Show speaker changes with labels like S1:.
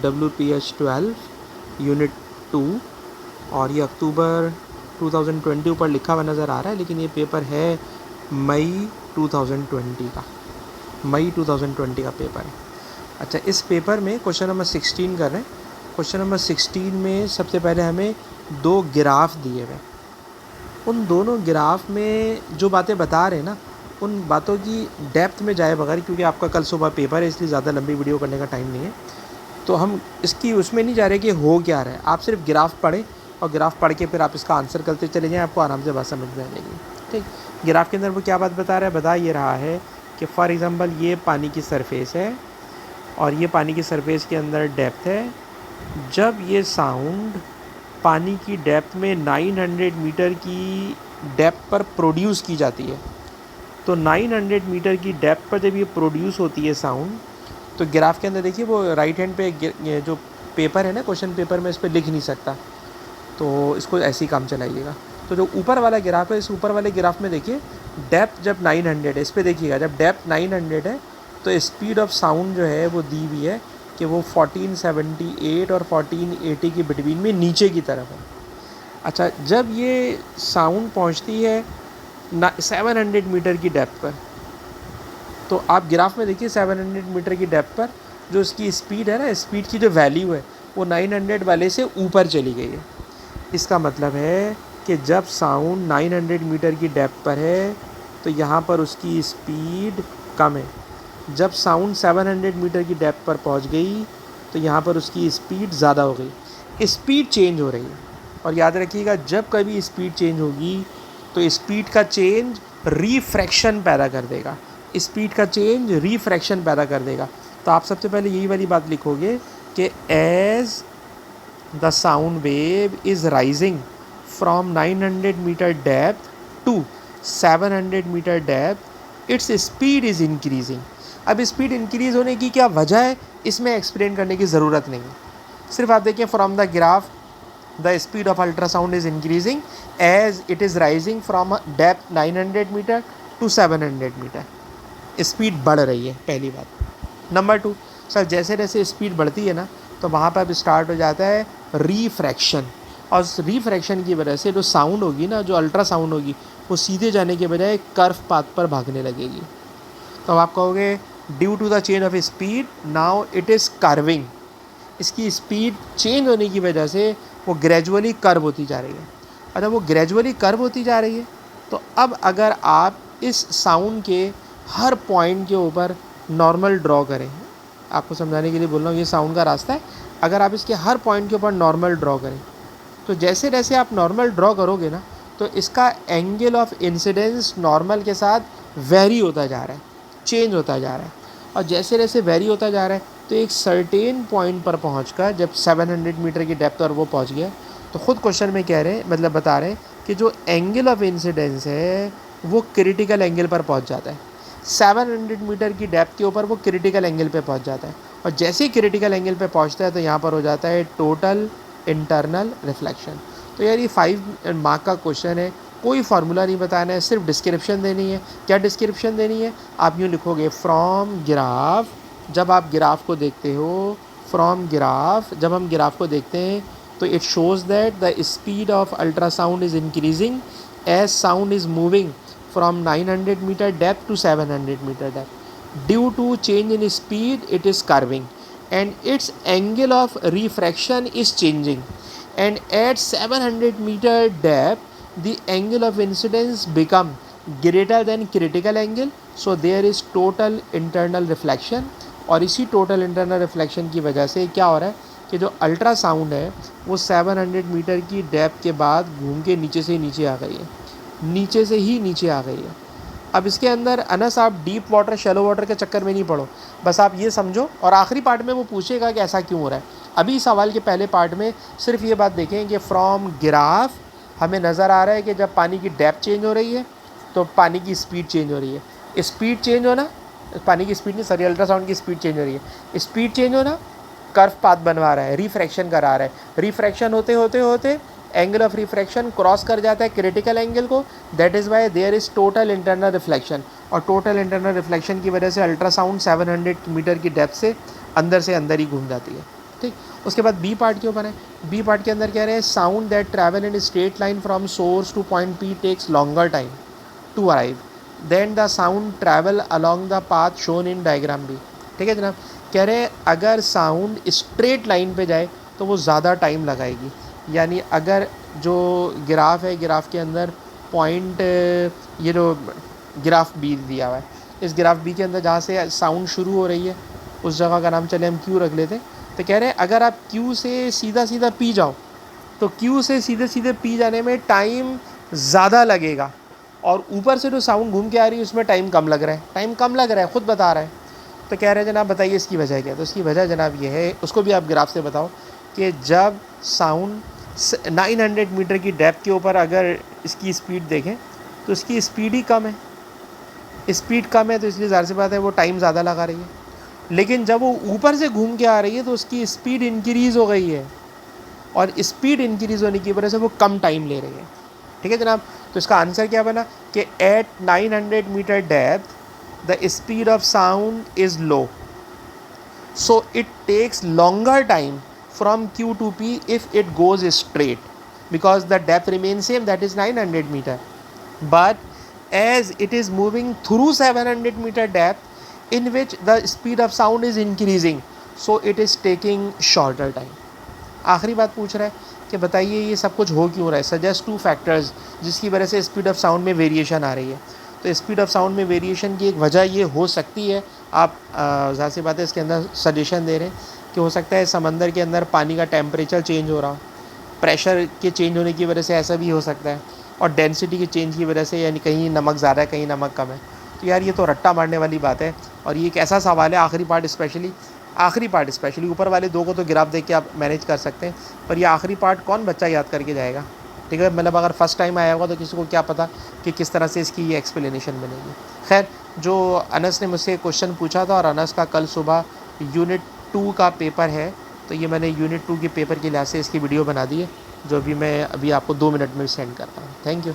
S1: WPH12 unit 2 और ये अक्टूबर 2020 ऊपर लिखा हुआ नज़र आ रहा है, लेकिन ये पेपर है मई 2020 का, मई 2020 का पेपर है। अच्छा, इस पेपर में क्वेश्चन नंबर 16 कर रहे हैं। क्वेश्चन नंबर 16 में सबसे पहले हमें 2 ग्राफ दिए हुए, उन दोनों ग्राफ में जो बातें बता रहे हैं ना, उन बातों की डेप्थ में जाए बगैर, क्योंकि आपका कल सुबह पेपर है इसलिए ज़्यादा लंबी वीडियो करने का टाइम नहीं है, तो हम इसकी उसमें नहीं जा रहे कि हो क्या रहा है। आप सिर्फ ग्राफ पढ़ें और ग्राफ पढ़ के फिर आप इसका आंसर करते चले जाएँ, आपको आराम से बात समझ में आ जाएगी। ठीक, ग्राफ के अंदर वो क्या बात बता रहा है, बता ये रहा है कि फॉर एग्ज़ाम्पल ये पानी की सरफेस है और ये पानी की सरफेस के अंदर डेप्थ है। जब ये साउंड पानी की डेप्थ में 900 मीटर की डेप्थ पर प्रोड्यूस की जाती है, तो 900 मीटर की डेप्थ पर जब ये प्रोड्यूस होती है साउंड, तो ग्राफ के अंदर देखिए वो राइट हैंड पे जो पेपर है ना, क्वेश्चन पेपर में इस पर लिख नहीं सकता, तो इसको ऐसे ही काम चलाइएगा। तो जो ऊपर वाला ग्राफ है, इस ऊपर वाले ग्राफ में देखिए डेप्थ जब 900 है, इस पर देखिएगा जब डेप्थ 900 है तो स्पीड ऑफ साउंड जो है वो दी हुई है कि वो 1478 और 1480 के बिटवीन में नीचे की तरफ है। अच्छा, जब ये साउंड पहुंचती है 700 मीटर की डेप्थ पर, तो आप ग्राफ में देखिए 700 मीटर की डेप्थ पर जो इसकी स्पीड है ना, स्पीड की जो वैल्यू है वो 900 वाले से ऊपर चली गई है। इसका मतलब है कि जब साउंड 900 मीटर की डेप्थ पर है तो यहाँ पर उसकी स्पीड कम है। जब साउंड 700 मीटर की डेप्थ पर पहुँच गई तो यहाँ पर उसकी स्पीड ज़्यादा हो गई, स्पीड चेंज हो रही है। और याद रखिएगा, जब कभी स्पीड चेंज होगी तो स्पीड का चेंज रिफ्रैक्शन पैदा कर देगा, स्पीड का चेंज रिफ्रैक्शन पैदा कर देगा। तो आप सबसे पहले यही वाली बात लिखोगे कि as the sound wave is rising from 900 metre depth to 700 metre depth, its speed is increasing. अब स्पीड इंक्रीज़ होने की क्या वजह है, इसमें एक्सप्लेन करने की ज़रूरत नहीं है। सिर्फ आप देखिए from the graph the speed of ultrasound is increasing as it is rising from depth 900 metre to 700 metre, speed बढ़ रही है, पहली बात। नंबर 2, सर जैसे जैसे स्पीड बढ़ती है ना तो वहाँ पर अब स्टार्ट हो जाता है रिफ्रैक्शन, और उस रिफ्रैक्शन की वजह से जो साउंड होगी ना, जो अल्ट्रासाउंड होगी, वो सीधे जाने के बजाय कर्व पाथ पर भागने लगेगी। तो अब आप कहोगे due to the change of speed now it is curving, इसकी स्पीड चेंज होने की वजह से वो ग्रेजुअली कर्व होती जा रही है। अच्छा, वो ग्रेजुअली कर्व होती जा रही है, तो अब अगर आप इस साउंड के हर पॉइंट के ऊपर नॉर्मल ड्रॉ करें, आपको समझाने के लिए बोल रहा हूँ, ये साउंड का रास्ता है, अगर आप इसके हर पॉइंट के ऊपर नॉर्मल ड्रॉ करें, तो जैसे जैसे आप नॉर्मल ड्रॉ करोगे ना, तो इसका एंगल ऑफ इंसिडेंस नॉर्मल के साथ वेरी होता जा रहा है, चेंज होता जा रहा है। और जैसे जैसे वेरी होता जा रहा है तो एक सर्टेन पॉइंट पर पहुंचकर जब 700 मीटर की डेप्थ पर वो पहुंच गया, तो ख़ुद क्वेश्चन में कह रहे हैं, मतलब बता रहे हैं कि जो एंगल ऑफ इंसिडेंस है वो क्रिटिकल एंगल पर पहुंच जाता है। 700 मीटर की डेप्थ के ऊपर वो क्रिटिकल एंगल पे पहुंच जाता है, और जैसे ही क्रिटिकल एंगल पे पहुंचता है तो यहाँ पर हो जाता है टोटल इंटरनल रिफ्लेक्शन। तो यार ये 5 मार्क का क्वेश्चन है, कोई फार्मूला नहीं बताना है, सिर्फ डिस्क्रिप्शन देनी है। क्या डिस्क्रिप्शन देनी है, आप यूँ लिखोगे फ्रॉम ग्राफ, जब आप ग्राफ को देखते हो, फ्रॉम ग्राफ, जब हम ग्राफ को देखते हैं तो it shows that the speed of ultrasound is increasing as sound is moving from 900 meter depth to 700 meter depth. Due to change in speed, it is curving and its angle of refraction is changing, and at 700 meter depth the angle of incidence become greater than critical angle, so there is total internal reflection। और इसी total internal reflection की वजह से क्या हो रहा है कि जो अल्ट्रासाउंड है वो 700 मीटर की डेप्थ के बाद घूम के नीचे से नीचे आ गई है, नीचे से ही नीचे आ गई है। अब इसके अंदर अनस आप डीप वाटर शैलो वाटर के चक्कर में नहीं पड़ो, बस आप ये समझो, और आखिरी पार्ट में वो पूछेगा कि ऐसा क्यों हो रहा है। अभी सवाल के पहले पार्ट में सिर्फ ये बात देखें कि फ्रॉम ग्राफ हमें नज़र आ रहा है कि जब पानी की डेप्थ चेंज हो रही है तो पानी की स्पीड चेंज हो रही है। स्पीड चेंज होना, पानी की स्पीड नहीं, सॉरी, अल्ट्रासाउंड की स्पीड चेंज हो रही है। स्पीड चेंज होना कर्व पाथ बनवा रहा है, रिफ्रैक्शन करा रहा है। रिफ्रैक्शन होते होते होते एंगल ऑफ रिफ्रैक्शन क्रॉस कर जाता है क्रिटिकल एंगल को, that is why there is total internal reflection. और टोटल इंटरनल रिफ्लेक्शन की वजह से अल्ट्रासाउंड 700 मीटर की डेप्थ से अंदर ही घूम जाती है। ठीक। उसके बाद बी पार्ट के ऊपर है। बी पार्ट के अंदर कह रहे हैं sound that travel in straight line from source to point P takes longer time to arrive than the sound travel along the path shown in diagram B. ठीक है जनाब, कह रहे हैं अगर साउंड स्ट्रेट लाइन पे जाए तो वो ज़्यादा टाइम लगाएगी। यानी अगर जो ग्राफ है, ग्राफ के अंदर पॉइंट, ये जो ग्राफ बी दिया हुआ है, इस ग्राफ बी के अंदर जहाँ से साउंड शुरू हो रही है उस जगह का नाम चले हम क्यू रख लेते। तो कह रहे हैं अगर आप क्यू से सीधा सीधा पी जाओ तो क्यू से सीधे सीधे पी जाने में टाइम ज़्यादा लगेगा, और ऊपर से जो साउंड घूम के आ रही है उसमें टाइम कम लग रहा है, टाइम कम लग रहा है, ख़ुद बता रहा है। तो कह रहे हैं जनाब बताइए इसकी वजह क्या है। तो इसकी वजह जनाब ये है, उसको भी आप ग्राफ से बताओ, कि जब साउंड 900 मीटर की डेप्थ के ऊपर अगर इसकी स्पीड देखें तो इसकी स्पीड ही कम है, स्पीड कम है, तो इसलिए ज़ाहिर सी बात है वो टाइम ज़्यादा लगा रही है। लेकिन जब वो ऊपर से घूम के आ रही है तो उसकी स्पीड इंक्रीज़ हो गई है, और स्पीड इंक्रीज़ होने की वजह से वो कम टाइम ले रही है। ठीक है जनाब, तो इसका आंसर क्या बना कि at 900 metre depth the speed of sound is low, so it takes longer time from Q to P if it goes straight because the depth remains same, that is 900 meter, but as it is moving through 700 meter depth in which the speed of sound is increasing, so it is taking shorter time। आखिरी बात पूछ रहा है कि बताइए ये सब कुछ हो क्यों रहा है, सजेस्ट 2 फैक्टर्स जिसकी वजह से स्पीड ऑफ साउंड में वेरिएशन आ रही है। तो स्पीड ऑफ साउंड में वेरिएशन की एक वजह ये हो सकती है, आप ज़ाहिर सी बात है इसके अंदर सजेशन दे रहे हैं कि हो सकता है समंदर के अंदर पानी का टेम्परेचर चेंज हो रहा हो, प्रेशर के चेंज होने की वजह से ऐसा भी हो सकता है, और डेंसिटी के चेंज की वजह से, यानी कहीं नमक ज़्यादा है कहीं नमक कम है। तो यार ये तो रट्टा मारने वाली बात है, और ये एक ऐसा सवाल है, आखिरी पार्ट स्पेशली ऊपर वाले 2 को तो ग्राफ देख के आप मैनेज कर सकते हैं, पर ये आखिरी पार्ट कौन बच्चा याद करके जाएगा। ठीक है, मतलब अगर फर्स्ट टाइम आया होगा तो किसी को क्या पता कि किस तरह से इसकी ये एक्सप्लेनेशन बनेगी। खैर, जो अनस ने मुझसे क्वेश्चन पूछा था, और अनस का कल सुबह यूनिट 2 का पेपर है, तो ये मैंने यूनिट 2 के पेपर के लिहाज से इसकी वीडियो बना दी है, जो मैं अभी आपको 2 मिनट में सेंड करता हूँ। Thank you.